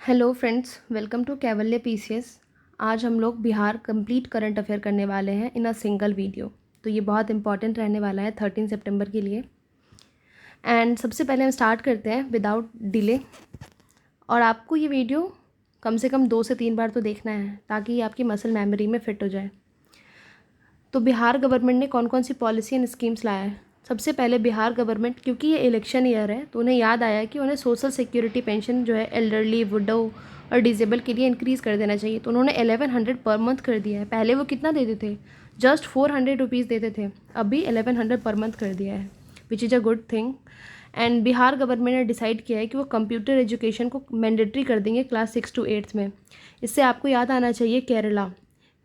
Hello friends, welcome to Kaivalya PCS. आज हम लोग बिहार कंप्लीट करंट अफेयर करने वाले हैं इन अ सिंगल वीडियो। तो ये बहुत इंपॉर्टेंट रहने वाला है 13 सितंबर के लिए। एंड सबसे पहले हम स्टार्ट करते हैं विदाउट डिले। और आपको ये वीडियो कम से कम 2 से 3 बार तो देखना है ताकि ये आपकी मसल मेमोरी में फिट हो जाए। तो बिहार गवर्नमेंट ने कौन कौन सी पॉलिसी एंड स्कीम्स लाया है। सबसे पहले बिहार गवर्नमेंट, क्योंकि ये इलेक्शन ईयर है तो उन्हें याद आया कि उन्हें सोशल सिक्योरिटी पेंशन जो है एल्डरली, विडो और डिजेबल के लिए इंक्रीज़ कर देना चाहिए। तो उन्होंने 1100 पर मंथ कर दिया है। पहले वो कितना देते थे, जस्ट 400 रुपीज़ देते थे, अभी 1100 पर मंथ कर दिया है, which is a good thing. And Bihar government ने डिसाइड किया है कि वो कंप्यूटर एजुकेशन को मैंडेटरी कर देंगे क्लास 6 to 8 में। इससे आपको याद आना चाहिए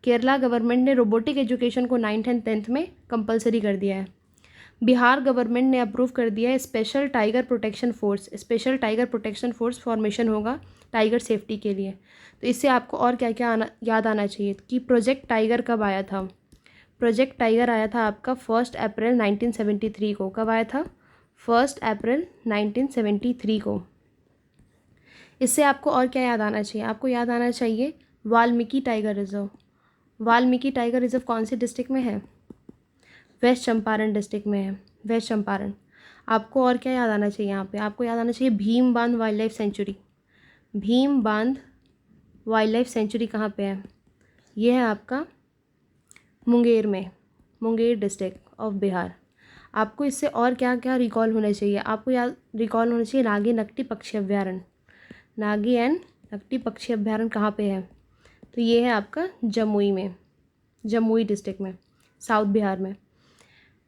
केरला गवर्नमेंट ने रोबोटिक एजुकेशन को 9th एंड 10th में कंपलसरी कर दिया है। बिहार गवर्नमेंट ने अप्रूव कर दिया है special tiger protection force formation होगा टाइगर सेफ्टी के लिए। तो इससे आपको और क्या क्या याद आना चाहिए कि प्रोजेक्ट टाइगर कब आया था। प्रोजेक्ट टाइगर आया था आपका 1 अप्रैल 1973 को। कब आया था? 1 अप्रैल 1973 को। इससे आपको और क्या याद आना चाहिए? आपको याद आना चाहिए Valmiki tiger reserve. Valmiki tiger reserve कौन से डिस्ट्रिक्ट में है? वेस्ट चंपारण डिस्ट्रिक्ट में है, वेस्ट चंपारण। आपको और क्या याद आना चाहिए यहाँ पे? आपको याद आना चाहिए भीम बांध वाइल्ड लाइफ सेंचुरी। भीम बांध वाइल्ड लाइफ सेंचुरी कहाँ पे है? ये है आपका मुंगेर में, मुंगेर डिस्ट्रिक्ट ऑफ बिहार। आपको इससे और क्या क्या रिकॉल होना चाहिए? आपको याद रिकॉल होना चाहिए नागी नकटी पक्षी अभ्यारण्य। नागी एंड नकटी पक्षी अभ्यारण्य कहाँ पे है? तो ये है आपका जमुई में, जमुई डिस्ट्रिक्ट में, साउथ बिहार में।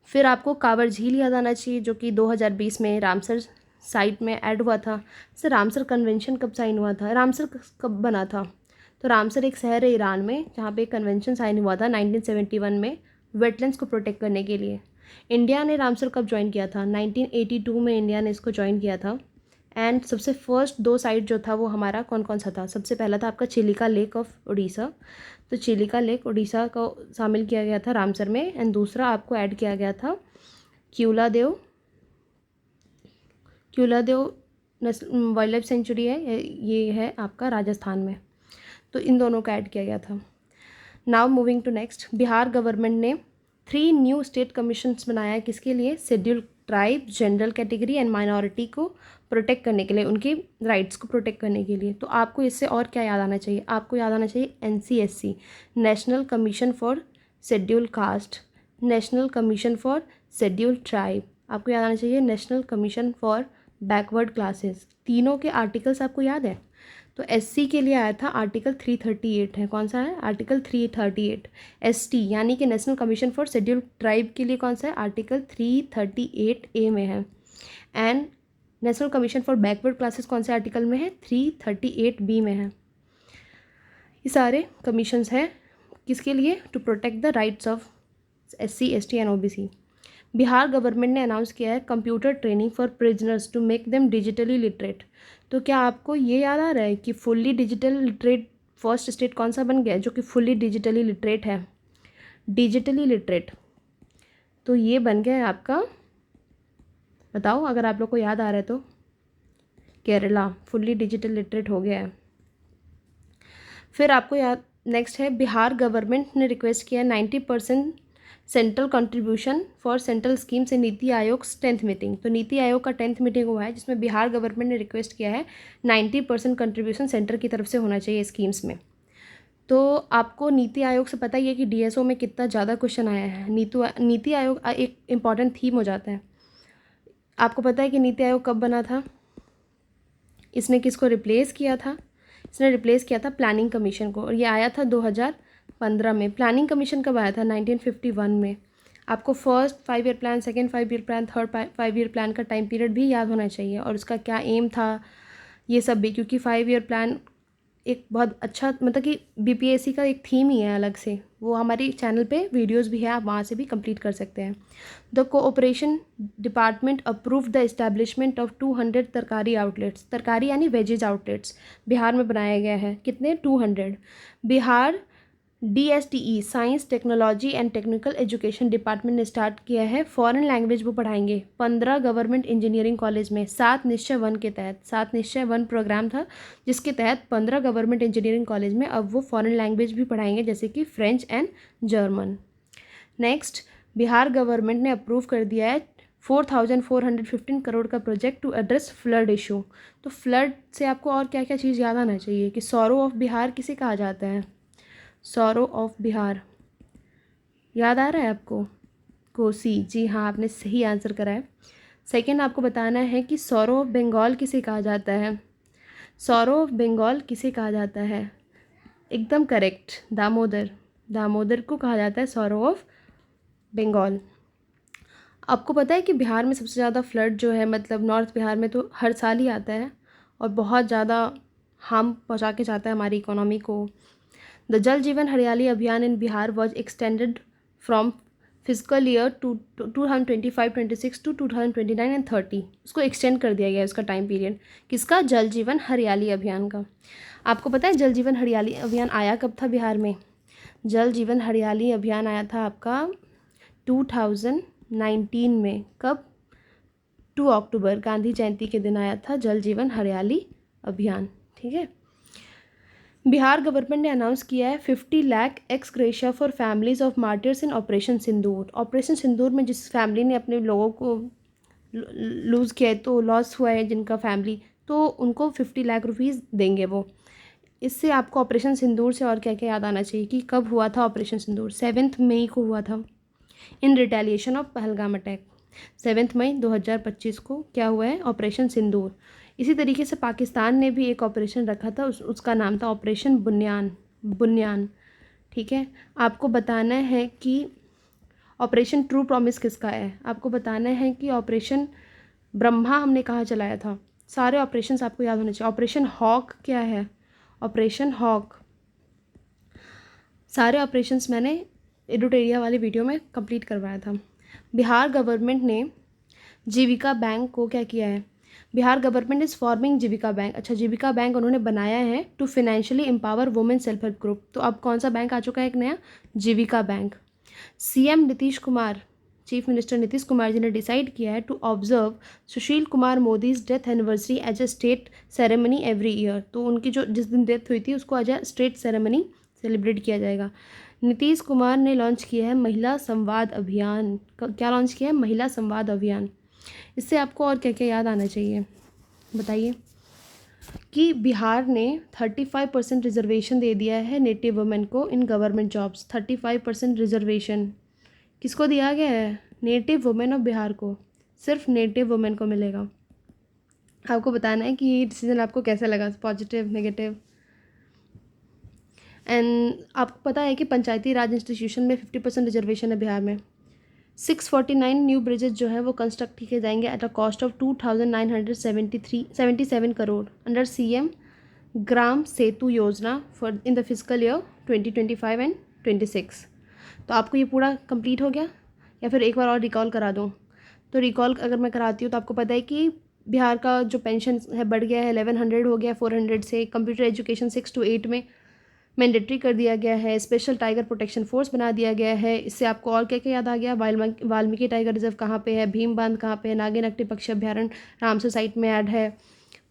फिर आपको कांवर झील याद आना चाहिए जो कि 2020 में रामसर साइट में ऐड हुआ था। सर रामसर कन्वेंशन कब साइन हुआ था? रामसर कब बना था? तो रामसर एक शहर है ईरान में जहाँ पे एक कन्वेंशन साइन हुआ था 1971 में वेटलैंड्स को प्रोटेक्ट करने के लिए। इंडिया ने रामसर कब ज्वाइन किया था? 1982 में इंडिया ने इसको ज्वाइन किया था। एंड सबसे फर्स्ट 2 साइट जो था वो हमारा कौन कौन सा था? सबसे पहला था आपका चिलिका लेक ऑफ उड़ीसा। तो चिलिका लेक उड़ीसा को शामिल किया गया था रामसर में। एंड दूसरा आपको ऐड किया गया था क्यूलादेव वाइल्ड लाइफ सेंचुरी है, ये है आपका राजस्थान में। तो इन दोनों का ऐड किया गया था। Now moving to next, Bihar government ने 3 न्यू स्टेट कमीशंस बनाया है। किसके लिए? Schedule tribe, general category and minority को प्रोटेक्ट करने के लिए, उनके राइट्स को प्रोटेक्ट करने के लिए। तो आपको इससे और क्या याद आना चाहिए? आपको याद आना चाहिए NCSC, national commission for schedule caste, national commission for schedule tribe. आपको याद आना चाहिए national commission for backward classes. तीनों के आर्टिकल्स आपको याद है? तो SC के लिए आया था आर्टिकल 338 है। कौन सा है? आर्टिकल 338। ST यानी कि national commission for schedule tribe के लिए कौन सा है? आर्टिकल 338A में है। And national commission for backward classes कौन से आर्टिकल में है? 338B में है। ये सारे कमीशंस हैं किसके लिए? To protect the rights of SC, ST and OBC। Bihar government ने अनाउंस किया है computer training for prisoners to make them digitally literate. तो क्या आपको ये याद आ रहा है कि fully digital literate first state कौन सा बन गया है जो कि फुल्ली डिजिटली लिटरेट है? डिजिटली लिटरेट तो ये बन गया है आपका, बताओ अगर आप लोग को याद आ रहा है तो। केरला फुल्ली डिजिटल लिटरेट हो गया है। फिर आपको याद नेक्स्ट है बिहार गवर्नमेंट ने रिक्वेस्ट किया 90% central contribution for central scheme से नीति आयोग 10th मीटिंग। तो नीति आयोग का 10th मीटिंग हुआ है जिसमें बिहार गवर्नमेंट ने रिक्वेस्ट किया है 90% कंट्रीब्यूशन सेंटर की तरफ से होना चाहिए स्कीम्स में। तो आपको नीति आयोग से पता ही है कि DSO में कितना ज़्यादा क्वेश्चन आया है। नीति आयोग एक इम्पॉर्टेंट थीम हो जाता है। आपको पता है कि नीति आयोग कब बना था? इसने किसको रिप्लेस किया था? इसने रिप्लेस किया था प्लानिंग कमीशन को, और ये आया था 2015 में। प्लानिंग कमीशन कब आया था? 1951 में। आपको first 5 year plan, second 5 year plan, third 5 year plan का टाइम पीरियड भी याद होना चाहिए और उसका क्या एम था ये सब भी, क्योंकि 5 ईयर प्लान एक बहुत अच्छा मतलब कि BPSC का एक थीम ही है अलग से। वो हमारी चैनल पे वीडियोस भी है, आप वहाँ से भी कंप्लीट कर सकते हैं। The cooperation department approve the establishment of 200 तरकारी आउटलेट्स। तरकारी यानी वेजेज आउटलेट्स बिहार में बनाया गया है। कितने? 200। Bihar DSTE science technology and technical education department ने स्टार्ट किया है फॉरेन लैंग्वेज वो पढ़ाएंगे 15 गवर्नमेंट इंजीनियरिंग कॉलेज में 7 निश्चय वन के तहत। 7 निश्चय वन प्रोग्राम था जिसके तहत 15 गवर्नमेंट इंजीनियरिंग कॉलेज में अब वो फॉरेन लैंग्वेज भी पढ़ाएंगे जैसे कि French and German. Next, Bihar government ने अप्रूव कर दिया है 4,415 करोड़ का project to address flood issue. तो फ्लड से आपको और क्या क्या चीज़ याद आना चाहिए कि सौरो ऑफ बिहार किसे कहा जाता है? सौरो ऑफ बिहार याद आ रहा है आपको? कोसी। जी हाँ, आपने सही आंसर करा है। सेकेंड, आपको बताना है कि सौरो ऑफ बंगाल किसे कहा जाता है? सौरो ऑफ बंगाल किसे कहा जाता है? एकदम करेक्ट, दामोदर। दामोदर को कहा जाता है सौरो ऑफ बंगाल। आपको पता है कि बिहार में सबसे ज़्यादा फ्लड जो है मतलब नॉर्थ बिहार में तो हर साल ही आता है और बहुत ज़्यादा हार्म पहुंचा के जाता है हमारी इकोनॉमी को। द जल Jeevan Hariyali Abhiyan in Bihar was extended from physical year 2025-26 to 2029 and 30। उसको एक्सटेंड कर दिया गया है उसका टाइम पीरियड। किसका? जल जीवन हरियाली अभियान का। आपको पता है जल जीवन हरियाली अभियान आया कब था बिहार में? जल जीवन हरियाली अभियान आया था आपका 2019 में। कब? 2 अक्टूबर, गांधी जयंती के दिन आया था जल जीवन हरियाली अभियान। ठीक है। बिहार गवर्नमेंट ने अनाउंस किया है 50 lakh ex gratia for families of martyrs in operation Sindoor. Operation Sindoor में जिस फैमिली ने अपने लोगों को लूज़ किया है, तो लॉस हुआ है जिनका फैमिली, तो उनको 50 लाख रुपीज़ देंगे वो। इससे आपको ऑपरेशन सिंदूर से और क्या क्या याद आना चाहिए कि कब हुआ था ऑपरेशन सिंदूर? 7 मई को हुआ था इन रिटेलिएशन ऑफ पहलगाम अटैक। 7 मई 2025 को क्या हुआ है? ऑपरेशन सिंदूर। इसी तरीके से पाकिस्तान ने भी एक ऑपरेशन रखा था, उसका नाम था ऑपरेशन बुनियान। ठीक है। आपको बताना है कि ऑपरेशन ट्रू प्रॉमिस किसका है? आपको बताना है कि ऑपरेशन ब्रह्मा हमने कहाँ चलाया था। सारे ऑपरेशंस आपको याद होने चाहिए। ऑपरेशन हॉक क्या है? Operation hoc. सारे ऑपरेशंस मैंने एडुटेरिया वाली वीडियो में कंप्लीट करवाया था। बिहार गवर्नमेंट ने जीविका बैंक को क्या किया है? Bihar government is forming Jeevika bank. अच्छा, जीविका बैंक उन्होंने बनाया है to financially empower women self help group. तो अब कौन सा बैंक आ चुका है एक नया? Jeevika bank. CM Nitish Kumar, chief minister Nitish Kumar ji ने डिसाइड किया है to observe Sushil Kumar Modi's death anniversary as a state ceremony every year. तो उनकी जो जिस दिन डेथ हुई थी उसको as a state ceremony celebrate किया जाएगा। नीतीश कुमार ने लॉन्च किया है महिला संवाद अभियान। क्या लॉन्च किया है? महिला संवाद अभियान। इससे आपको और क्या क्या याद आना चाहिए बताइए? कि बिहार ने 35% रिजर्वेशन दे दिया है नेटिव वुमेन को इन गवर्नमेंट जॉब्स। 35% रिजर्वेशन किसको दिया गया है? नेटिव वुमेन ऑफ बिहार को। सिर्फ नेटिव वुमेन को मिलेगा। आपको बताना है कि ये डिसीजन आपको कैसा लगा, पॉजिटिव, नेगेटिव। एंड आपको पता है कि पंचायती राज इंस्टीट्यूशन में 50% रिजर्वेशन है बिहार में। 649 न्यू ब्रिजेज जो है वो कंस्ट्रक्ट किए जाएंगे at a cost of 2,977 crore under CM Gram Setu Yojana for in the physical year 2025 and 26। तो आपको ये पूरा कंप्लीट हो गया या फिर एक बार और रिकॉल करा दूँ? तो रिकॉल अगर मैं कराती हूँ तो आपको पता है कि बिहार का जो पेंशन है बढ़ गया है, 1100 हो गया 400 से। कंप्यूटर एजुकेशन 6 to 8 में मैंडेटरी कर दिया गया है। स्पेशल टाइगर प्रोटेक्शन फोर्स बना दिया गया है। इससे आपको और क्या क्या याद आ गया? वाल्मीकि टाइगर रिजर्व कहाँ पे है, भीम बांध कहाँ पे है, नागिनक्टी पक्षी अभ्यारण्य रामसर साइट में ऐड है।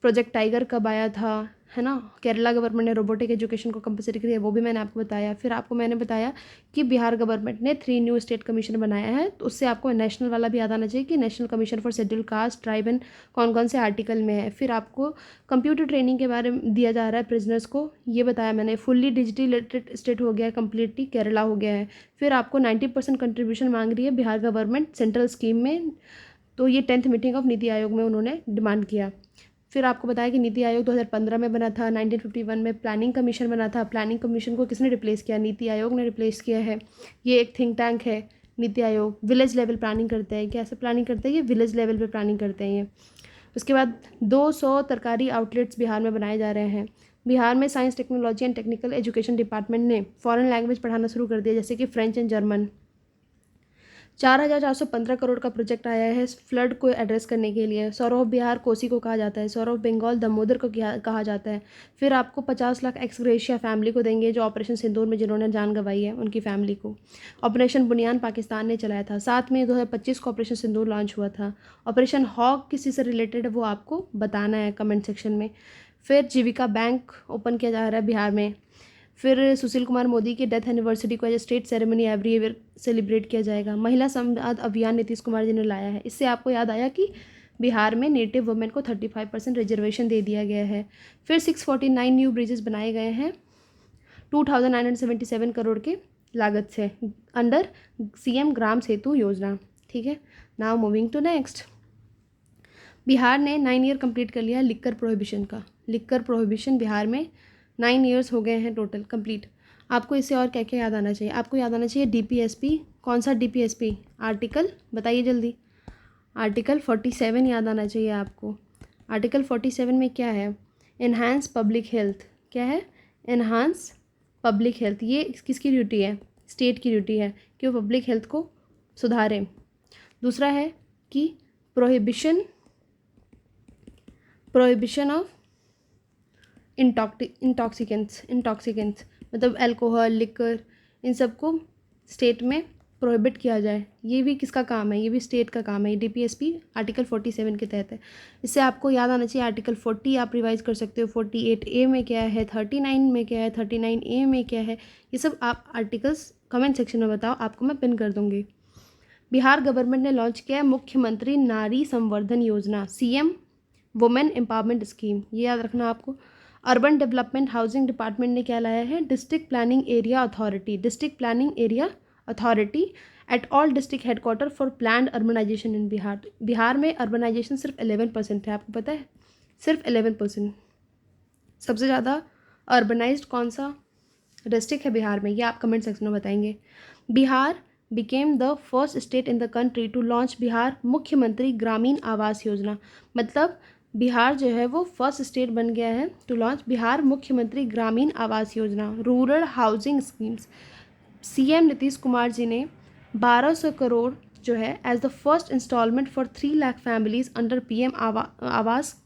प्रोजेक्ट टाइगर कब आया था, है ना? केरला गवर्नमेंट ने रोबोटिक एजुकेशन को कंपलसरी किया, वो भी मैंने आपको बताया। फिर आपको मैंने बताया कि बिहार गवर्नमेंट ने 3 न्यू स्टेट कमीशन बनाया है। तो उससे आपको नेशनल वाला भी याद आना चाहिए कि national commission for schedule caste tribe and कौन कौन से आर्टिकल में है। फिर आपको कंप्यूटर ट्रेनिंग के बारे में दिया जा रहा है प्रिजनर्स को, ये बताया मैंने। फुल्ली डिजिटली स्टेट हो गया है कम्प्लीटली, केरला हो गया है। फिर आपको 90% कंट्रीब्यूशन मांग रही है बिहार गवर्नमेंट सेंट्रल स्कीम में। तो ये 10th meeting of NITI Aayog में उन्होंने डिमांड किया। फिर आपको बताया कि नीति आयोग 2015 में बना था। 1951 में प्लानिंग कमीशन बना था। प्लानिंग कमीशन को किसने रिप्लेस किया? नीति आयोग ने रिप्लेस किया है। ये एक थिंक टैंक है NITI Aayog. Village level planning करते हैं। कैसे प्लानिंग करते हैं? ये विलेज लेवल पे प्लानिंग करते हैं ये। उसके बाद 200 सरकारी आउटलेट्स बिहार में बनाए जा रहे हैं। बिहार में science technology and technical education department ने फॉरेन लैंग्वेज पढ़ाना शुरू कर दिया, जैसे कि फ्रेंच एंड जर्मन। 4,415 करोड़ का प्रोजेक्ट आया है फ्लड को एड्रेस करने के लिए। सौरभ बिहार कोसी को कहा जाता है, सौरभ बंगाल दामोदर को कहा जाता है। फिर आपको 50 लाख एक्स ग्रेशिया फैमिली को देंगे जो ऑपरेशन सिंदूर में जिन्होंने जान गंवाई है उनकी फैमिली को। ऑपरेशन बुनियान पाकिस्तान ने चलाया था। 7 मई 2025 को ऑपरेशन सिंदूर लॉन्च हुआ था। ऑपरेशन हॉक किसी से रिलेटेड है वो आपको बताना है कमेंट सेक्शन में। फिर जीविका बैंक ओपन किया जा रहा है बिहार में। फिर सुशील कुमार मोदी की डेथ एनिवर्सरी को as state ceremony every year celebrate किया जाएगा। महिला संवाद अभियान नीतीश कुमार जी ने लाया है। इससे आपको याद आया कि बिहार में नेटिव वुमेन को 35% रिजर्वेशन दे दिया गया है। फिर 649 न्यू ब्रिजेस बनाए गए हैं 2,977 करोड़ के लागत से अंडर सीएम ग्राम सेतु योजना। ठीक है, now moving to next. Bihar ने 9 ईयर कंप्लीट कर लिया लिक्कर प्रोहिबिशन का। लिक्कर प्रोहिबिशन बिहार में 9 ईयर्स हो गए हैं टोटल कंप्लीट। आपको इससे और क्या क्या याद आना चाहिए? आपको याद आना चाहिए डीपीएसपी। कौन सा डीपीएसपी? आर्टिकल बताइए जल्दी। आर्टिकल 47 याद आना चाहिए आपको। आर्टिकल 47 में क्या है? Enhance public health. क्या है? Enhance public health. ये किसकी ड्यूटी है? स्टेट की ड्यूटी है कि वो पब्लिक हेल्थ को सुधारें। दूसरा है कि प्रोहिबिशन ऑफ इंटॉक्सिकेंट्स मतलब अल्कोहल, लिकर, इन सब को स्टेट में प्रोहिबिट किया जाए। ये भी किसका काम है? ये भी स्टेट का काम है। डीपीएसपी आर्टिकल 47 के तहत है। इससे आपको याद आना चाहिए आर्टिकल 40 आप रिवाइज कर सकते हो। 48A में क्या है, 39 में क्या है, 39A में क्या है, ये सब आप आर्टिकल्स कमेंट सेक्शन में बताओ, आपको मैं पिन कर दूँगी। बिहार गवर्नमेंट ने लॉन्च किया है मुख्यमंत्री नारी संवर्धन योजना, सीएम वुमेन एम्पावरमेंट स्कीम। ये याद रखना आपको। अर्बन डेवलपमेंट हाउसिंग डिपार्टमेंट ने क्या लाया है? District planning area authority. District planning area authority at all district headquarter for planned urbanisation in Bihar. Bihar में अर्बनाइजेशन सिर्फ 11% है, आपको पता है? सिर्फ 11%। सबसे ज़्यादा अर्बनाइज्ड कौन सा डिस्ट्रिक्ट है बिहार में? ये आप कमेंट सेक्शन में बताएंगे। Bihar became the first state in the country to launch Bihar मुख्यमंत्री ग्रामीण आवास योजना। मतलब बिहार जो है वो फर्स्ट स्टेट बन गया है टू लॉन्च बिहार मुख्यमंत्री Gramin Awas Yojana, rural housing schemes. CM Nitish Kumar ji ने 1200 करोड़ जो है as the first instalment for 3 lakh families under PM Awas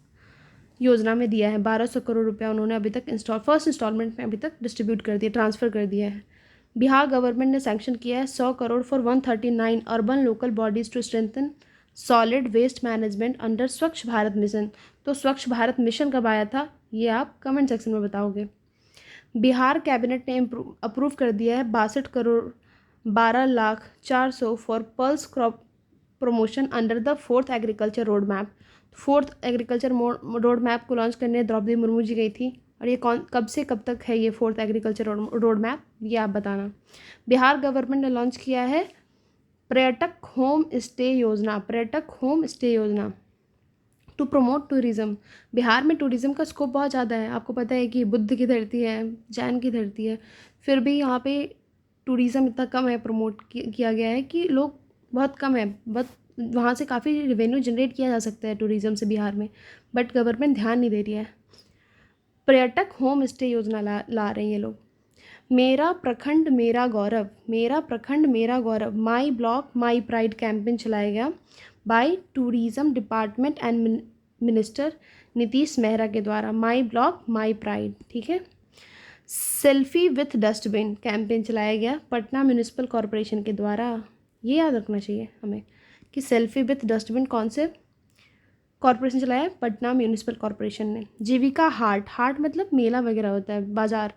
Yojana में दिया है। 1200 करोड़ रुपया उन्होंने अभी तक फर्स्ट इंस्टॉलमेंट में अभी तक डिस्ट्रीब्यूट कर दिया, ट्रांसफ़र कर दिया है। बिहार गवर्नमेंट ने सैंक्शन किया है 100 crore for 139 urban local bodies to strengthen solid waste management under Swachh Bharat mission. तो स्वच्छ भारत मिशन कब आया था ये आप कमेंट सेक्शन में बताओगे। बिहार कैबिनेट ने अप्रूव कर दिया है 62 crore 12,04,00,000 for pulse crop promotion under the 4th agriculture road map. 4th agriculture road map को लॉन्च करने द्रौपदी मुर्मू जी गई थी। और ये कब से कब तक है ये 4th एग्रीकल्चर रोड मैप, ये आप बताना। बिहार गवर्नमेंट ने लॉन्च किया है पर्यटक होम स्टे योजना। पर्यटक होम स्टे योजना टू प्रमोट टूरिज़्म। बिहार में टूरिज़्म का स्कोप बहुत ज़्यादा है। आपको पता है कि बुद्ध की धरती है, जैन की धरती है, फिर भी यहाँ पे टूरिज़्म इतना कम है, प्रमोट किया गया है कि लोग बहुत कम है, बट वहाँ से काफ़ी रेवेन्यू जनरेट किया जा सकता है टूरिज़्म से बिहार में, बट गवर्नमेंट ध्यान नहीं दे रही है। पर्यटक होम स्टे योजना ला रहे हैं ये लोग। मेरा प्रखंड मेरा गौरव, मेरा प्रखंड मेरा गौरव, my block my pride campaign चलाया गया by tourism department and minister Nitish Mehra के द्वारा। माई ब्लॉक माई प्राइड, ठीक है। सेल्फी विथ डस्टबिन कैंपेन चलाया गया पटना म्यूनिसिपल कॉरपोरेशन के द्वारा। ये याद रखना चाहिए हमें कि सेल्फी विथ डस्टबिन कौन से कॉरपोरेशन चलाया है? पटना म्यूनिसिपल कॉरपोरेशन ने। जीविका हाट मतलब मेला वगैरह होता है, बाजार।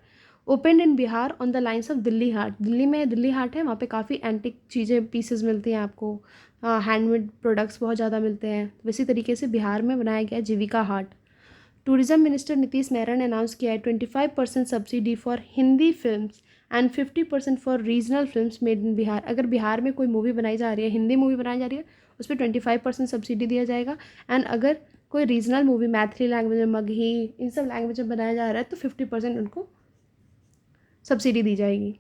Open in Bihar on the lines of Delhi Haat. Delhi में दिल्ली हाट है, वहाँ पे काफ़ी एंटिक चीज़ें पीसेस मिलती हैं आपको, हैंडमेड प्रोडक्ट्स बहुत ज़्यादा मिलते हैं। वैसी तरीके से बिहार में बनाया गया जीविका हाट। टूरिज़्म मिनिस्टर नीतीश मेहरा ने अनाउंस किया है 25% subsidy for Hindi films and 50% for regional films made in Bihar. अगर बिहार में कोई मूवी बनाई जा रही है, हिंदी मूवी बनाई जा रही है, उस पर 25% सब्सिडी दिया जाएगा। एंड अगर कोई रीजनल मूवी मैथिली लैंग्वेज में, मगही, इन सब लैंग्वेज में बनाया जा रहा है तो 50% उनको सब्सिडी दी जाएगी।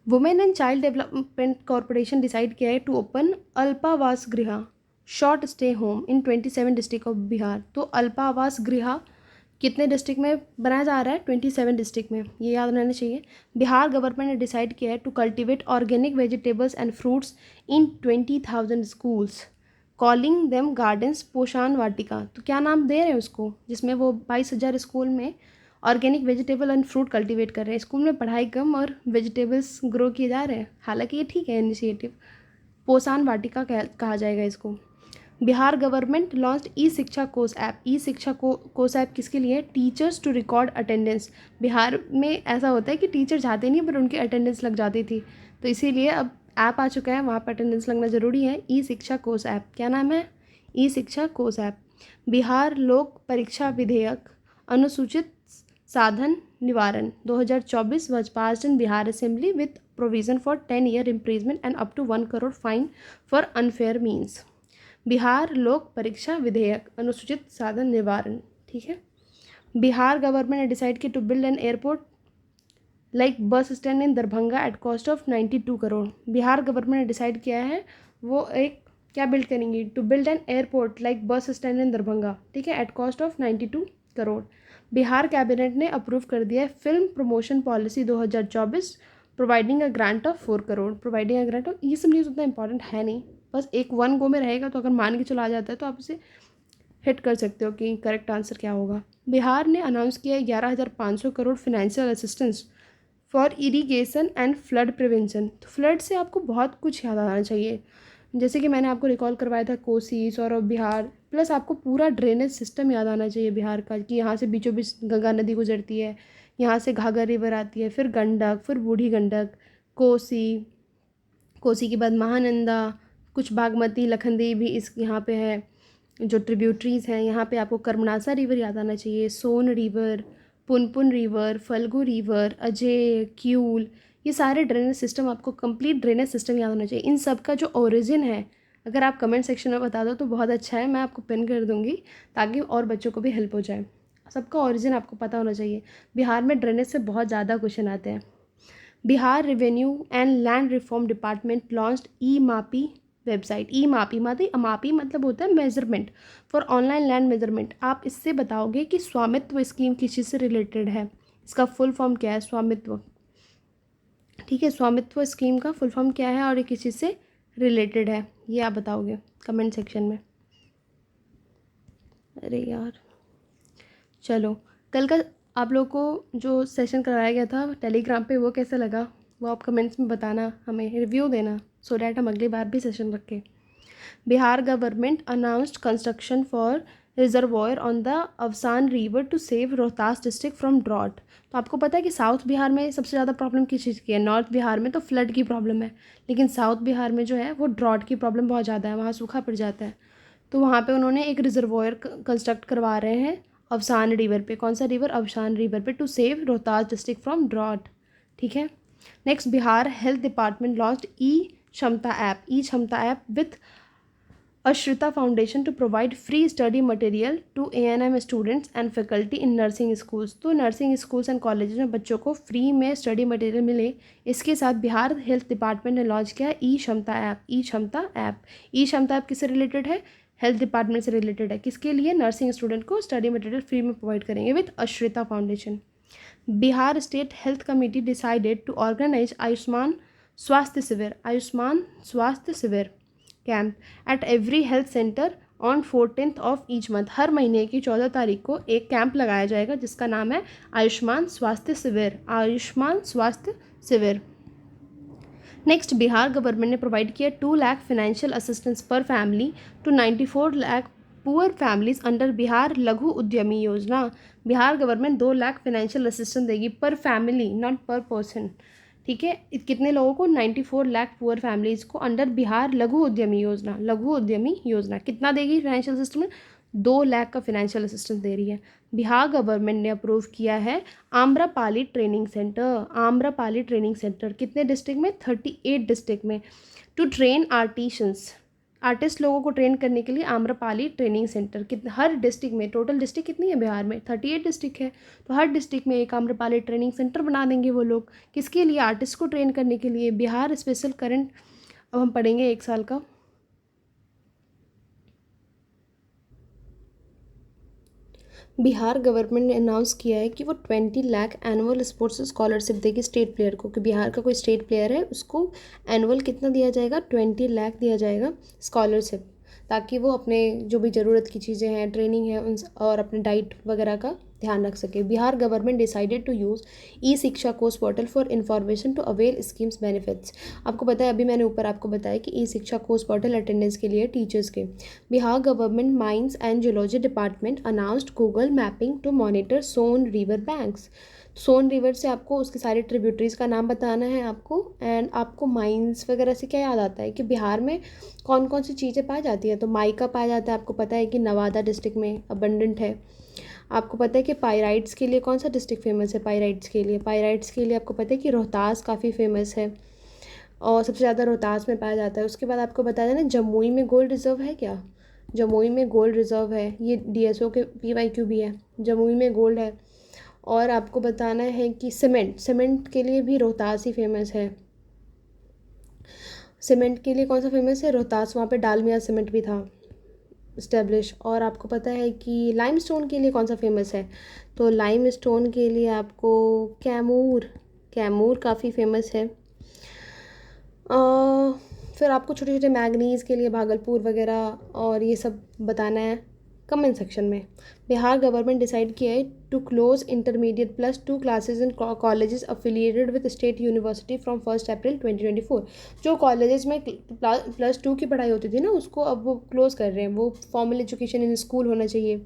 Women and child development corporation decide किया है टू ओपन अल्पावास गृह short stay home in 27 district of Bihar. तो अल्पावास गृह कितने डिस्ट्रिक्ट में बनाया जा रहा है? 27 डिस्ट्रिक्ट में, ये याद रहना चाहिए। बिहार गवर्नमेंट ने डिसाइड किया है to cultivate organic vegetables and fruits in 20,000 schools, calling them gardens पोषण वाटिका। तो क्या नाम दे रहे हैं उसको, जिसमें वो 22,000 स्कूल में organic vegetable and fruit cultivate कर रहे हैं। स्कूल में पढ़ाई कम और वेजिटेबल्स ग्रो किए जा रहे हैं, हालांकि ये ठीक है इनिशिएटिव। पोषण वाटिका कहा जाएगा इसको। बिहार गवर्नमेंट लॉन्च्ड ई शिक्षा कोष ऐप। ई शिक्षा कोष ऐप किसके लिए? Teachers to record attendance. Bihar में ऐसा होता है कि टीचर जाते नहीं पर उनकी अटेंडेंस लग जाती थी, तो इसीलिए अब ऐप आ चुका है, वहाँ पर अटेंडेंस लगना ज़रूरी है। ई शिक्षा कोष ऐप, क्या नाम है? ई शिक्षा कोष ऐप। बिहार लोक परीक्षा विधेयक अनुसूचित साधन निवारण 2024 was passed in Bihar Assembly with provision for 10-year imprisonment and up to 1 crore fine for unfair means। Bihar लोक परीक्षा विधेयक अनुसूचित साधन निवारण, ठीक है। बिहार गवर्नमेंट ने डिसाइड की to build an airport like bus stand in Darbhanga at cost of 92 crore. Bihar government ने डिसाइड किया है वो एक क्या बिल्ड करेंगी? To build an airport like bus stand in Darbhanga, ठीक है, at cost of 92 crore. Bihar cabinet ने अप्रूव कर दिया है film promotion policy 2024 providing a grant of 4 crore. Providing a grant of, ये सब न्यूज़ उतना इंपॉर्टेंट है नहीं, बस एक वन गो में रहेगा, तो अगर मान के चला जाता है तो आप इसे हिट कर सकते हो कि करेक्ट आंसर क्या होगा। बिहार ने अनाउंस किया है 11,500 crore financial assistance for irrigation and flood prevention. तो फ्लड से आपको बहुत कुछ याद आना चाहिए, जैसे कि मैंने आपको रिकॉल करवाया था कोसी, सौरभ बिहार, प्लस आपको पूरा ड्रेनेज सिस्टम याद आना चाहिए बिहार का, कि यहाँ से बीचों बीच गंगा नदी गुजरती है, यहाँ से घाघर रिवर आती है, फिर गंडक, फिर बूढ़ी गंडक, कोसी, कोसी के बाद महानंदा, कुछ बागमती लखनदेई भी इस यहाँ पे है जो ट्रिब्यूटरीज़ हैं। यहाँ पे आपको कर्मनासा रिवर याद आना चाहिए, Son river, Punpun river, Falgu river, Ajay, Kiul, ये सारे ड्रेनेज सिस्टम, आपको कंप्लीट ड्रेनेज सिस्टम याद होना चाहिए। इन सब का जो ओरिजिन है, अगर आप कमेंट सेक्शन में बता दो तो बहुत अच्छा है, मैं आपको पिन कर दूँगी ताकि और बच्चों को भी हेल्प हो जाए। सबका ओरिजिन आपको पता होना चाहिए। बिहार में ड्रेनेज से बहुत ज़्यादा क्वेश्चन आते हैं। Bihar revenue and land reform department launched e Mapi website. E Mapi Mapi मतलब होता है measurement, for online land measurement. आप इससे बताओगे कि स्वामित्व स्कीम किस चीज़ से रिलेटेड है, इसका फुल फॉर्म क्या है? स्वामित्व, ठीक है, स्वामित्व स्कीम का फुल फॉर्म क्या है और ये किस चीज़ से रिलेटेड है, ये आप बताओगे कमेंट सेक्शन में। अरे यार, चलो, कल का आप लोग को जो सेशन करवाया गया था टेलीग्राम पे, वो कैसा लगा वो आप कमेंट्स में बताना, हमें रिव्यू देना, सो डैट हम अगली बार भी सेशन रखें। Bihar government announced construction for reservoir on the Awsan river to save Rohtas district from drought. तो आपको पता है कि साउथ बिहार में सबसे ज़्यादा प्रॉब्लम किस चीज़ की है? नॉर्थ बिहार में तो फ्लड की प्रॉब्लम है, लेकिन साउथ बिहार में जो है वो ड्रॉट की प्रॉब्लम बहुत ज़्यादा है, वहाँ सूखा पड़ जाता है। तो वहाँ पे उन्होंने एक रिजर्वॉयर कंस्ट्रक्ट करवा रहे हैं अवसान रिवर पे। कौन सा रिवर? अवसान रिवर पे, to save Rohtas district from drought, ठीक है। Next, Bihar health department launched e Kshamata app. E Kshamata app with Ashrita foundation to provide free study material to ANM students and faculty in nursing schools. तो nursing schools and colleges में बच्चों को free में study material मिले, इसके साथ बिहार हेल्थ डिपार्टमेंट ने launch किया ई Kshamata app. E Kshamata app, e Kshamata app किससे रिलेटेड है? हेल्थ डिपार्टमेंट से रिलेटेड है। किसके लिए? नर्सिंग स्टूडेंट को स्टडी मटेरियल फ्री में प्रोवाइड करेंगे with Ashrita foundation. Bihar state health committee decided to organise Ayushman स्वास्थ्य शिविर। आयुष्मान स्वास्थ्य Shivir camp at every health centre on 14th of each month. हर महीने की 14 तारीख को एक कैंप लगाया जाएगा जिसका नाम है आयुष्मान स्वास्थ्य शिविर। आयुष्मान स्वास्थ्य शिविर। नेक्स्ट, बिहार गवर्नमेंट ने प्रोवाइड किया 2 lakh financial assistance per family to 94 lakh poor families under Bihar लघु उद्यमी योजना। Bihar government 2 lakh financial assistance देगी पर फैमिली, नॉट पर पर्सन, ठीक है। कितने लोगों को? 94 लाख पुअर फैमिलीज़ को अंडर बिहार लघु उद्यमी योजना। लघु उद्यमी योजना कितना देगी फाइनेंशियल असिस्टेंस? 2 लाख का फाइनेंशियल असिस्टेंस दे रही है। बिहार गवर्नमेंट ने अप्रूव किया है Amrapali training centre. Amrapali training centre कितने डिस्ट्रिक्ट में? 38 डिस्ट्रिक्ट में, टू ट्रेन आर्टिशंस, आर्टिस्ट लोगों को ट्रेन करने के लिए आम्रपाली ट्रेनिंग सेंटर। कितने? हर डिस्ट्रिक्ट में, टोटल डिस्ट्रिक्ट कितनी है बिहार में? 38 डिस्ट्रिक्ट है, तो हर डिस्ट्रिक्ट में एक आम्रपाली ट्रेनिंग सेंटर बना देंगे वो लोग। किसके लिए? आर्टिस्ट को ट्रेन करने के लिए। बिहार स्पेशल करंट अब हम पढ़ेंगे 1 साल का। बिहार गवर्नमेंट ने अनाउंस किया है कि वो 20 लाख एनुअल स्पोर्ट्स स्कॉलरशिप देगी स्टेट प्लेयर को, कि बिहार का कोई स्टेट प्लेयर है उसको एनुअल कितना दिया जाएगा, 20 लाख दिया जाएगा स्कॉलरशिप, ताकि वो अपने जो भी ज़रूरत की चीज़ें हैं, ट्रेनिंग है उन और अपने डाइट वगैरह का ध्यान रख सके। Bihar government decided to use e Shiksha course portal for information to avail schemes benefits. आपको पता है, अभी मैंने ऊपर आपको बताया कि ई शिक्षा कोर्स पोर्टल अटेंडेंस के लिए टीचर्स के। Bihar government mines and geology department announced Google mapping to monitor Son river banks. Son river से आपको उसके सारे ट्रिब्यूटरीज का नाम बताना है आपको, एंड आपको माइंस वगैरह से क्या याद आता है कि बिहार में कौन कौन सी चीज़ें पाई जाती हैं। तो माइका पाया जाता है, आपको पता है कि नवादा डिस्ट्रिक्ट में अबंडेंट है। आपको पता है कि पाइराइट्स के लिए कौन सा डिस्ट्रिक्ट फेमस है, पाइराइट्स के लिए आपको पता है कि रोहतास काफ़ी फेमस है और सबसे ज़्यादा रोहतास में पाया जाता है। उसके बाद आपको बता देना जमुई में गोल्ड रिजर्व है क्या, जमुई में गोल्ड रिजर्व है, ये डीएसओ के PYQ भी है, जमुई में गोल्ड है। और आपको बताना है कि सीमेंट के लिए भी रोहतास ही फेमस है। सीमेंट के लिए कौन सा फेमस है, रोहतास, वहाँ पे डालमिया सीमेंट भी था इस्टेब्लिश। और आपको पता है कि लाइमस्टोन के लिए कौन सा फेमस है, तो लाइमस्टोन के लिए आपको कैमूर काफ़ी फेमस है। फिर आपको छोटे छोटे मैग्नीज़ के लिए भागलपुर वगैरह और ये सब बताना है कमेंट सेक्शन में। बिहार गवर्नमेंट डिसाइड किया है to close intermediate +2 classes in colleges affiliated with state university from 1 April 2024। जो कॉलेजेस में +2 की पढ़ाई होती थी ना, उसको अब वो क्लोज़ कर रहे हैं, वो फॉर्मल एजुकेशन इन स्कूल होना चाहिए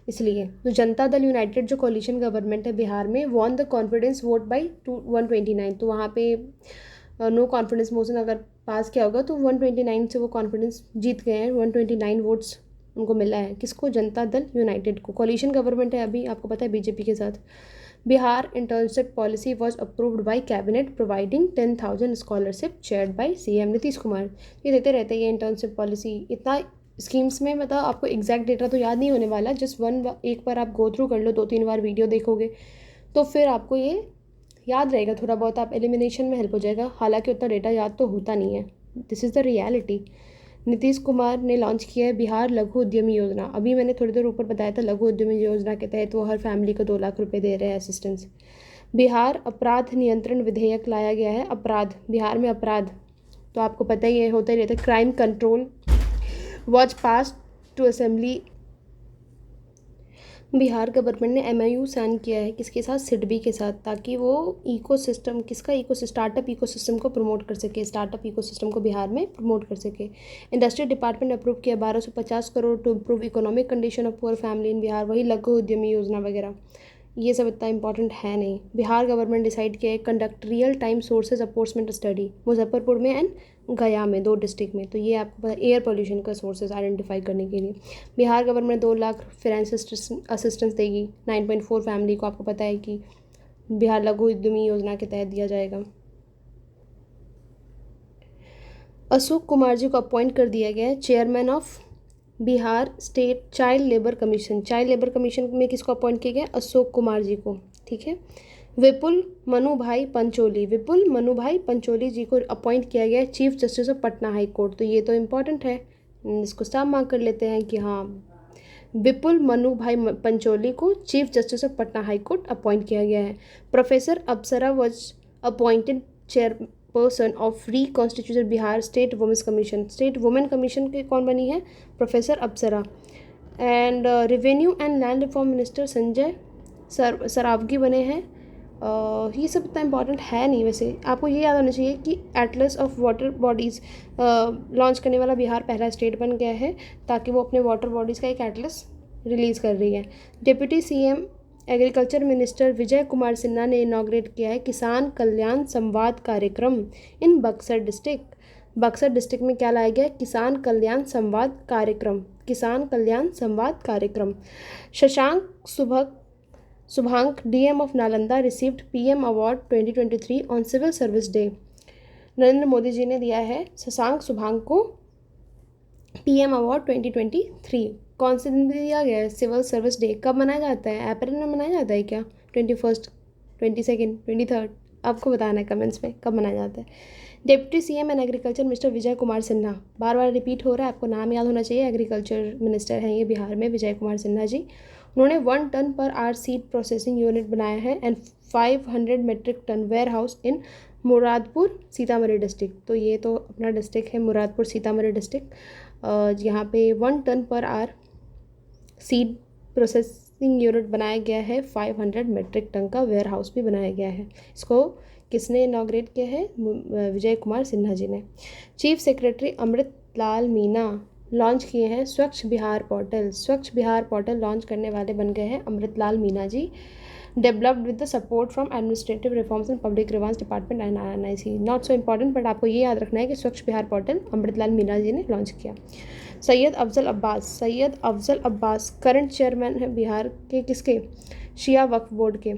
इसलिए। तो जनता दल यूनाइटेड जो कोलिशन गवर्नमेंट है बिहार में, won the confidence vote by 129। तो वहाँ पे नो कॉन्फिडेंस मोशन अगर पास किया होगा तो 129 से वो कॉन्फिडेंस जीत गए हैं। 129 वोट्स उनको मिला है, किसको, जनता दल यूनाइटेड को। कोलिशन गवर्नमेंट है अभी, आपको पता है, बीजेपी के साथ। Bihar internship policy was approved by cabinet providing 10,000 scholarship chaired by CM Nitish Kumar. ये देते रहते हैं ये इंटर्नशिप पॉलिसी, इतना स्कीम्स में, मतलब आपको एग्जैक्ट डेटा तो याद नहीं होने वाला, जस्ट एक बार आप गो थ्रू कर लो, 2-3 बार वीडियो देखोगे तो फिर आपको ये याद रहेगा थोड़ा बहुत, आप एलिमिनेशन में हेल्प हो जाएगा। हालांकि उतना डेटा याद तो होता नहीं है, this is the reality. Nitish Kumar ने लॉन्च किया है बिहार लघु उद्यमी योजना। अभी मैंने थोड़ी देर ऊपर बताया था, लघु उद्यमी योजना के तहत वो हर फैमिली को 2 लाख रुपए दे रहे हैं असिस्टेंस। बिहार अपराध नियंत्रण विधेयक लाया गया है। अपराध, बिहार में अपराध तो आपको पता ही है, होता ही रहता है। Crime control was pass to assembly. Bihar government ने MOU साइन किया है किसके साथ, सिडबी के साथ, ताकि वो इकोसिस्टम, स्टार्टअप इकोसिस्टम को प्रमोट कर सके, स्टार्टअप इकोसिस्टम को बिहार में प्रमोट कर सके। इंडस्ट्री डिपार्टमेंट अप्रूव किया 1250 crore to improve economic condition of poor family in Bihar. वही लघु उद्यमी योजना वगैरह, ये सब इतना इंपॉर्टेंट है नहीं। बिहार गवर्नमेंट डिसाइड किया है conduct real time sources apportionment study, Muzaffarpur में एंड गया में, 2 डिस्ट्रिक्ट में। तो ये आपको पता, एयर पोल्यूशन का सोर्सेज आइडेंटिफाई करने के लिए। Bihar government 2 lakh finance assistance देगी 9.4 फैमिली को। आपको पता है कि बिहार लघु उद्यमी योजना के तहत दिया जाएगा। अशोक कुमार जी को अपॉइंट कर दिया गया है chairman of Bihar state child labour commission. Child labour commission में किसको अपॉइंट किया गया, अशोक कुमार जी को, ठीक है। विपुल मनुभाई पंचोली जी को अपॉइंट किया गया है chief justice of Patna high court. तो ये तो इम्पॉर्टेंट है, इसको स्टार मार्क कर लेते हैं कि हाँ, विपुल मनुभाई पंचोली को chief justice of Patna high court appoint किया गया है। Professor Apsara was appointed chairperson of reconstitution Bihar state women's commission. State women commission के कौन बनी है, professor Apsara. And revenue and land reform minister Sanjay Saraogi बने हैं। ये सब इतना इंपॉर्टेंट है नहीं। वैसे आपको ये याद होना चाहिए कि Atlas of water bodies launch करने वाला बिहार पहला स्टेट बन गया है, ताकि वो अपने वाटर बॉडीज़ का एक एटलस रिलीज़ कर रही है। Deputy CM agriculture minister Vijay Kumar Sinha ने इनॉग्रेट किया है Kisan Kalyan Samvad Karyakram in Buxar district. Buxar district में क्या लाया गया है, Kisan Kalyan Samvad Karyakram. Shashank Subhank DM of Nalanda received PM award 2023 on civil service day. Narendra Modi ji ने दिया है शशांक सुभांक को PM अवार्ड 2023। कौन से दिन दिया गया है, सिविल सर्विस डे। कब मनाया जाता है, अप्रैल में मनाया जाता है क्या, 21, 22, 23? आपको बताना है कमेंट्स में कब मनाया जाता है। Deputy CM and agriculture minister Vijay Kumar Sinha, bar bar repeat हो रहा है, आपको नाम याद होना चाहिए। एग्रीकल्चर मिनिस्टर हैं ये बिहार में, विजय कुमार सिन्हा जी। उन्होंने 1 ton per hour seed processing unit बनाया है and 500 metric ton warehouse in Muradpur Sitamarhi district. तो ये तो अपना डिस्ट्रिक्ट है मुरादपुर सीतामढ़ी डिस्ट्रिक्ट। यहाँ पे 1 ton per hour seed processing unit बनाया गया है, 500 मेट्रिक टन का वेयर हाउस भी बनाया गया है। इसको किसने इनॉग्रेट किया है? विजय कुमार सिन्हा जी ने। चीफ सेक्रेटरी अमृत लाल मीना लॉन्च किए हैं स्वच्छ बिहार पोर्टल। स्वच्छ बिहार पोर्टल लॉन्च करने वाले बन गए हैं Amrit Lal Meena ji. Developed with the support from administrative reforms and public grievance department and NIC। Not so important, but आपको ये याद रखना है कि स्वच्छ बिहार पोर्टल अमृत लाल मीना जी ने लॉन्च किया। सैयद अफजल अब्बास। सैयद अफजल अब्बास करंट चेयरमैन है बिहार के किसके? शिया वक्फ बोर्ड के।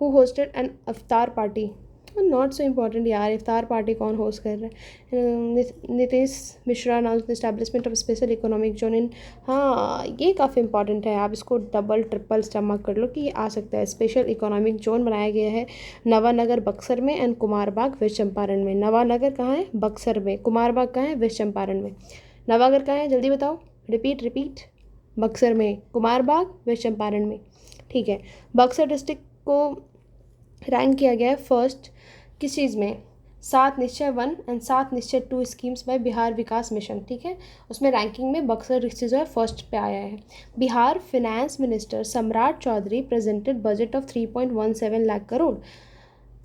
Who hosted an iftar party. Not so important यार, इफ्तार पार्टी कौन होस्ट कर रहा है? Nitish Mishra announce the establishment of special economic zone इन। हाँ, ये काफ़ी इंपॉर्टेंट है, आप इसको डबल ट्रिपल स्टमक कर लो कि ये आ सकता है। स्पेशल इकोनॉमिक जोन बनाया गया है नवानगर बक्सर में एंड कुमारबाग वेस्ट चंपारण में। नवानगर कहाँ है? बक्सर में। कुमारबाग कहाँ है? वेस्ट चंपारण में। नवागढ़ कहाँ है? जल्दी बताओ, रिपीट। बक्सर में, कुमारबाग वेस्ट चंपारण में। ठीक है। बक्सर डिस्ट्रिक्ट को रैंक किया गया है फर्स्ट किस चीज़ में? 7 निश्चय 1 एंड 7 निश्चय 2 स्कीम्स बाय बिहार विकास मिशन। ठीक है, उसमें रैंकिंग में बक्सर डिस्ट्रिक्ट जो है फर्स्ट पे आया है। Bihar finance minister Samrat Choudhary presented budget of 3.17 lakh crore.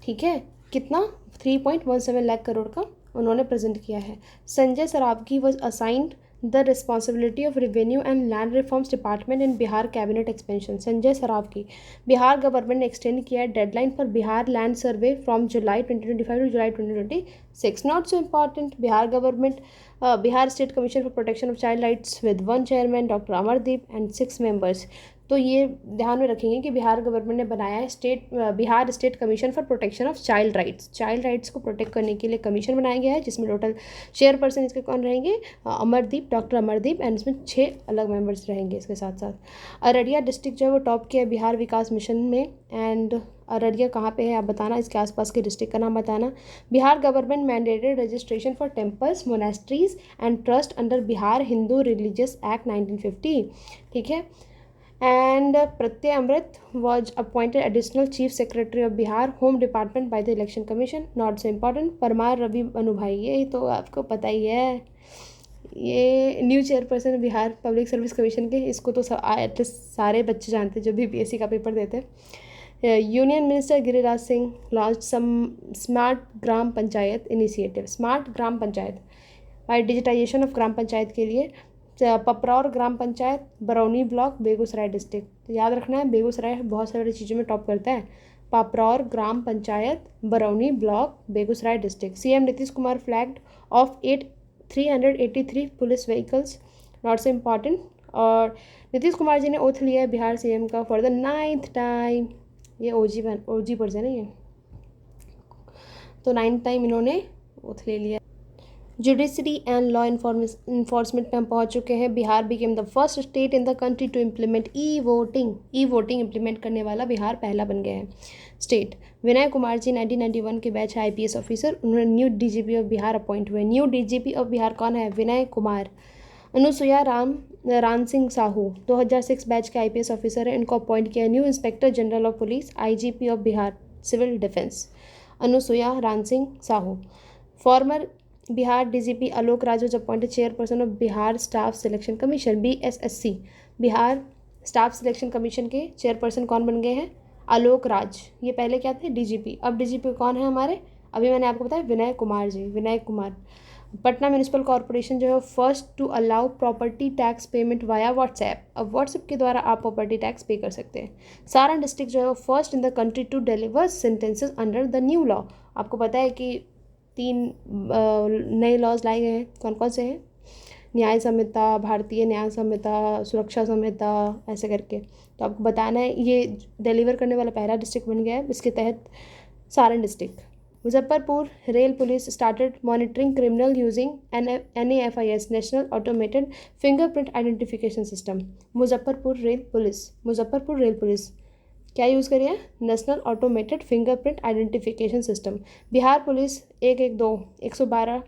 ठीक है, कितना? 3.17 लाख करोड़ का उन्होंने प्रेजेंट किया है। Sanjay Saraogi was assigned the responsibility of revenue and land reforms department in Bihar cabinet expansion. Sanjay Saraogi. Bihar government ने एक्सटेंड किया है deadline for Bihar land survey from July 2025 to July 2026। Not so important. Bihar government Bihar state commission for protection of child rights with 1 chairman doctor Amardeep and 6 members. तो ये ध्यान में रखेंगे कि Bihar government ने बनाया है Bihar state commission for protection of child rights. Child rights को प्रोटेक्ट करने के लिए कमीशन बनाया गया है, जिसमें टोटल चेयरपर्सन इसके कौन रहेंगे? अमरदीप, डॉक्टर अमरदीप, एंड इसमें 6 अलग मेंबर्स रहेंगे इसके साथ साथ। अररिया डिस्ट्रिक्ट जो है वो टॉप किया है बिहार विकास मिशन में। एंड अररिया कहाँ पे है आप बताना, इसके आसपास के डिस्ट्रिक्ट का नाम बताना। Bihar government mandated registration for temples, monasteries and trust under Bihar Hindu religious act 1950। ठीक है। And Pratyay Amrit was appointed additional chief secretary of Bihar Home Department by the Election Commission. Not so important. Parmar Ravi अनुभाई, ये तो आपको पता ही है, ये new chairperson Bihar public service commission के। इसको तो एटलीस्ट सारे बच्चे जानते हैं जो भी BSc का पेपर देते हैं। Union minister Giriraj Singh launch some smart gram panchayat initiative. Smart gram panchayat by digitisation of gram panchayat के लिए पपरौर ग्राम पंचायत, बरौनी ब्लॉक, बेगूसराय डिस्ट्रिक्ट। तो याद रखना है, बेगूसराय बहुत सारी चीज़ों में टॉप करता है। Paprour gram panchayat, Barauni block, Begusarai district. CM Nitish Kumar flagged off 383 police vehicles. Not so important. और नीतीश कुमार जी ने ओथ लिया है बिहार CM का फॉर द 9th टाइम। ये OG पर्सन है ये, तो 9th टाइम इन्होंने ओथ ले लिया। जुडिशरी एंड लॉ इन्फोर्समेंट में हम पहुंच चुके हैं। Bihar became the first state in the country to implement e voting implement करने वाला बिहार पहला बन गया है स्टेट। विनय कुमार जी 1991 के बैच है IPS ऑफिसर, उन्होंने new DGP of Bihar appoint हुए। न्यू DGP ऑफ बिहार कौन है? विनय कुमार। अनुसुया राम सिंह साहू 2006 बैच के IPS ऑफिसर है, इनको अपॉइंट किया new inspector general of police IGP of Bihar civil defence. Anusuya Ram Singh Sahu. Former Bihar DGP Alok Raj was appointed chairperson of Bihar staff selection commission BSSC। Bihar staff selection commission के chairperson कौन बन गए हैं? आलोक राज। ये पहले क्या थे? DGP। अब DGP कौन है हमारे? अभी मैंने आपको बताया विनय कुमार जी, विनय कुमार। पटना म्यूनिसिपल कॉर्पोरेशन जो है first to allow property tax payment via WhatsApp. अब व्हाट्सएप के द्वारा आप प्रॉपर्टी टैक्स पे कर सकते हैं। सारण डिस्ट्रिक्ट जो है first in the country to deliver sentences under the new law. आपको पता है कि 3 नए लॉज लाए गए हैं, कौन कौन से हैं? न्याय संहिता, भारतीय न्याय संहिता, सुरक्षा संहिता, ऐसे करके। तो आपको बताना है, ये डिलीवर करने वाला पहला डिस्ट्रिक्ट बन गया है इसके तहत Saran district. Muzaffarpur rail police started monitoring criminal using NAFIS national automated fingerprint identification system. Muzaffarpur rail police क्या यूज़ करिए? National automated fingerprint identification system. Bihar police 112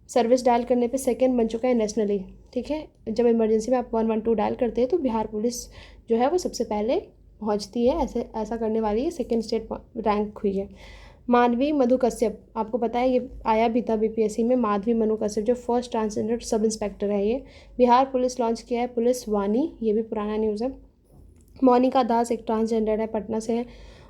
service dial करने पे सेकंड बन चुका है नेशनली। ठीक है, जब इमरजेंसी में आप 112 डायल करते हैं तो बिहार पुलिस जो है वो सबसे पहले पहुंचती है, ऐसा करने वाली ये सेकेंड स्टेट रैंक हुई है। माधवी मधु कश्यप, आपको पता है ये आया भी था बीपीएससी में, माधवी मनु कश्यप जो फर्स्ट ट्रांसजेंडर सब इंस्पेक्टर है ये। बिहार पुलिस लॉन्च किया है पुलिस वानी, ये भी पुराना न्यूज़ है। मोनिका दास एक ट्रांसजेंडर है, पटना से है,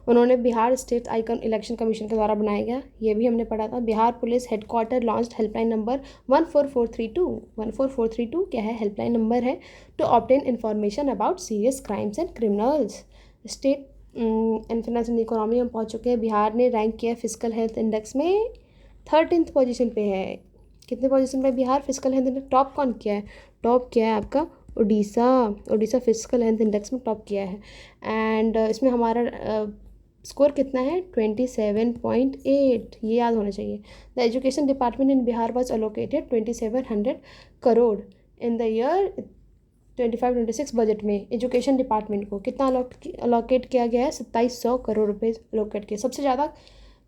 उन्होंने Bihar state icon election commission के द्वारा बनाया गया, ये भी हमने पढ़ा था। Bihar police headquarter launched helpline number 14432। 14432 क्या है? हेल्पलाइन नंबर है to obtain information about serious crimes and criminals. State and finance and economy में पहुंच चुके हैं। बिहार ने रैंक किया फिजिकल हेल्थ इंडेक्स में 13th पोजीशन पे है। कितने पोजीशन पे Bihar physical health index? Top कौन किया है? टॉप किया है आपका उड़ीसा फिजिकल हेल्थ इंडेक्स में टॉप किया है। एंड इसमें हमारा स्कोर कितना है? 27.8, ये याद होना चाहिए। The education department in Bihar was allocated 2700 crore in the year 25-26 budget में। एजुकेशन डिपार्टमेंट को कितना अलोकेट किया गया है? 2700 करोड़ रुपये अलोकेट किया। सबसे ज़्यादा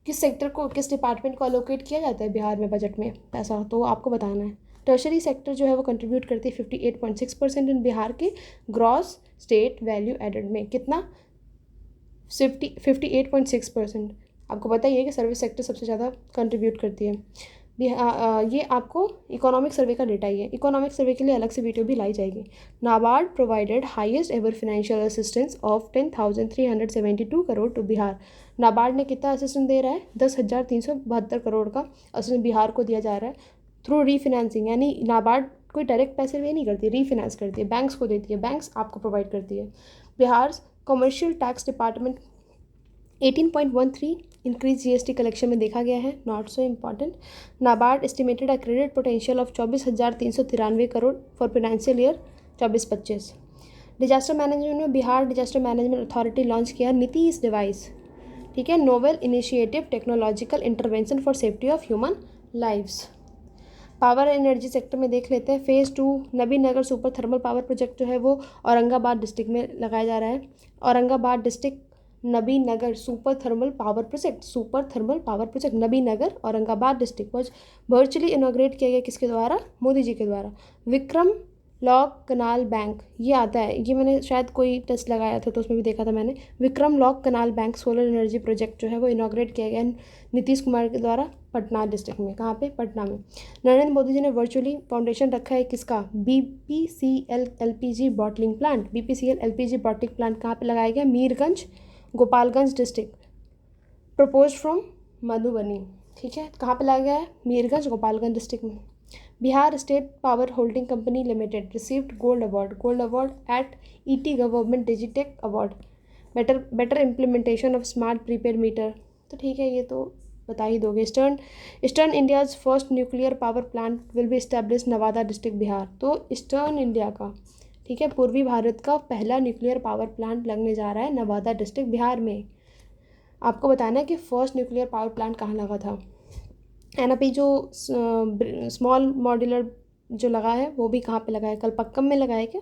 किस सेक्टर को, किस डिपार्टमेंट को अलोकेट किया जाता है बिहार में बजट में पैसा, तो आपको बताना है। टर्शरी सेक्टर जो है वो कंट्रीब्यूट करती है 58.6% इन बिहार के ग्रॉस स्टेट वैल्यू एडेड में। कितना? 58.6%। आपको पता ही है कि सर्विस सेक्टर सबसे ज़्यादा कंट्रीब्यूट करती है। ये आपको इकोनॉमिक सर्वे का डेटा ही है। इकोनॉमिक सर्वे के लिए अलग से वीडियो भी लाई जाएगी। NABARD provided highest ever financial assistance of 10,372 crore to Bihar. NABARD ने कितना असिस्टेंस दे रहा है? 10,372 करोड़ का असिस्टेंस बिहार को दिया जा रहा है थ्रू रीफाइनेंसिंग। यानी नाबार्ड कोई डायरेक्ट पैसे वे नहीं करती, रीफाइनेंस करती है, बैंक्स को देती है, बैंक्स आपको प्रोवाइड करती है। Bihar commercial tax department 18.13 increase GST collection में देखा गया है, not so important. NABARD estimated a credit potential of 24,393 crore for financial year 24-25। Disaster management में Bihar disaster management authority launch किया नीतीश डिवाइस, ठीक है, novel initiative technological intervention for safety of human lives. Power energy sector में देख लेते हैं। Phase 2 Nabinagar super thermal power project जो है वो औरंगाबाद डिस्ट्रिक्ट में लगाया जा रहा है। Aurangabad district Nabinagar super thermal power project Nabinagar Aurangabad district was virtually inaugurate किया गया किसके द्वारा? मोदी जी के द्वारा। विक्रम लॉक कनाल बैंक, ये आता है, ये मैंने शायद कोई टेस्ट लगाया था तो उसमें भी देखा था मैंने। विक्रम लॉक कनाल बैंक सोलर एनर्जी प्रोजेक्ट जो है वो इनॉग्रेट किया गया नीतीश कुमार के द्वारा पटना डिस्ट्रिक्ट में। कहाँ पे? पटना में। नरेंद्र मोदी जी ने वर्चुअली फाउंडेशन रखा है किसका? BPCL LPG bottling plant. BPCL LPG bottling plant कहाँ पे लगाया गया? Mirganj Gopalganj district, propose from Madhubani, ठीक है। कहाँ पे लगाया गया है? मीरगंज गोपालगंज डिस्ट्रिक्ट में। Bihar state power holding company limited received gold award eight ET government Digitek award better implementation of smart prepaid meter. तो ठीक है, ये तो बता ही दोगे। Eastern India's first nuclear power plant will be establish Nawada district Bihar. तो ईस्टर्न इंडिया का, ठीक है, पूर्वी भारत का पहला न्यूक्लियर पावर प्लांट लगने जा रहा है नवादा डिस्ट्रिक्ट बिहार में। आपको बताना है कि फर्स्ट न्यूक्लियर पावर प्लांट कहाँ लगा था। एंड अभी जो स्मॉल मॉड्यूलर जो लगा है वो भी कहाँ पे लगा है? कलपक्कम में लगा है क्या?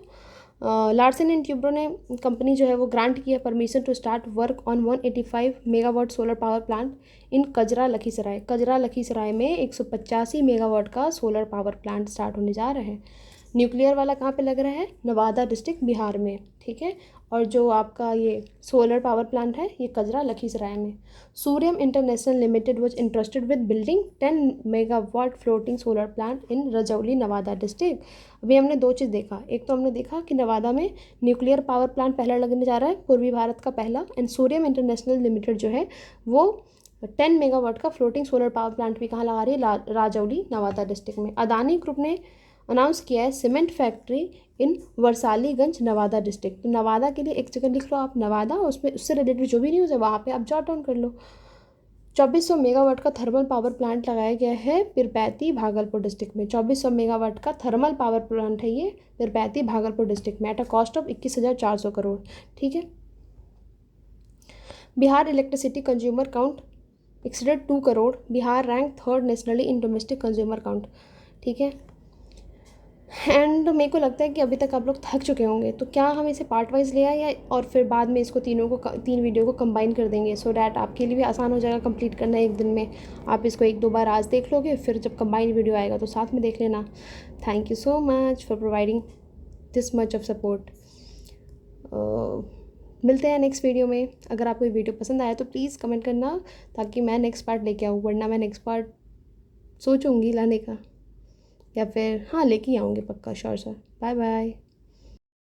लार्सन एंड ट्यूब्रो ने कंपनी जो है वो ग्रांट किया permission to start work on 185 megawatt solar power plant in Kajra Lakhisarai में 185 मेगावाट का सोलर पावर प्लांट स्टार्ट होने जा रहे हैं। न्यूक्लियर वाला कहाँ पे लग रहा है? नवादा डिस्ट्रिक्ट बिहार में, ठीक है। और जो आपका ये सोलर पावर प्लांट है ये कजरा लखीसराय में। Suryam international limited was interested with building 10 megawatt floating solar plant in Rajauli Nawada district. अभी हमने दो चीज़ देखा, एक तो हमने देखा कि नवादा में न्यूक्लियर पावर प्लांट पहला लगने जा रहा है, पूर्वी भारत का पहला। एंड सूर्यम इंटरनेशनल लिमिटेड जो है वो 10 मेगावाट का फ्लोटिंग सोलर पावर प्लांट भी कहाँ लगा रही है? राजौली नवादा डिस्ट्रिक्ट में। अदानी ग्रुप ने अनाउंस किया है cement factory in Warisaliganj Nawada district. तो नवादा के लिए एक जगह लिख लो आप नवादा, उसमें उससे रिलेटेड जो भी न्यूज़ है वहाँ पे आप जॉट डाउन कर लो। 2400 मेगावाट का थर्मल पावर प्लांट लगाया गया है पिरपैती भागलपुर डिस्ट्रिक्ट में। 2400 मेगावाट का थर्मल पावर प्लांट है ये पिरपैती भागलपुर डिस्ट्रिक्ट में eight a cost of 21,400 crore, ठीक है। Bihar electricity consumer count exceeded 2 crore. Bihar rank 3rd nationally in domestic consumer count, ठीक है। एंड मेरे को लगता है कि अभी तक आप लोग थक चुके होंगे, तो क्या हम इसे पार्ट वाइज ले आए या और फिर बाद में इसको तीन वीडियो को कंबाइन कर देंगे सो डैट आपके लिए भी आसान हो जाएगा कंप्लीट करना एक दिन में। आप इसको 1-2 बार आज देख लोगे, फिर जब कंबाइन वीडियो आएगा तो साथ में देख लेना। Thank you so much for providing this much of support. मिलते हैं नेक्स्ट वीडियो में। अगर आपको ये वीडियो पसंद आया तो प्लीज़ कमेंट करना, ताकि मैं नेक्स्ट पार्ट लेके आऊँ, वरना मैं नेक्स्ट पार्ट सोचूंगी लाने का, या फिर हाँ लेके आऊँगी पक्का, श्योर सर। Bye bye.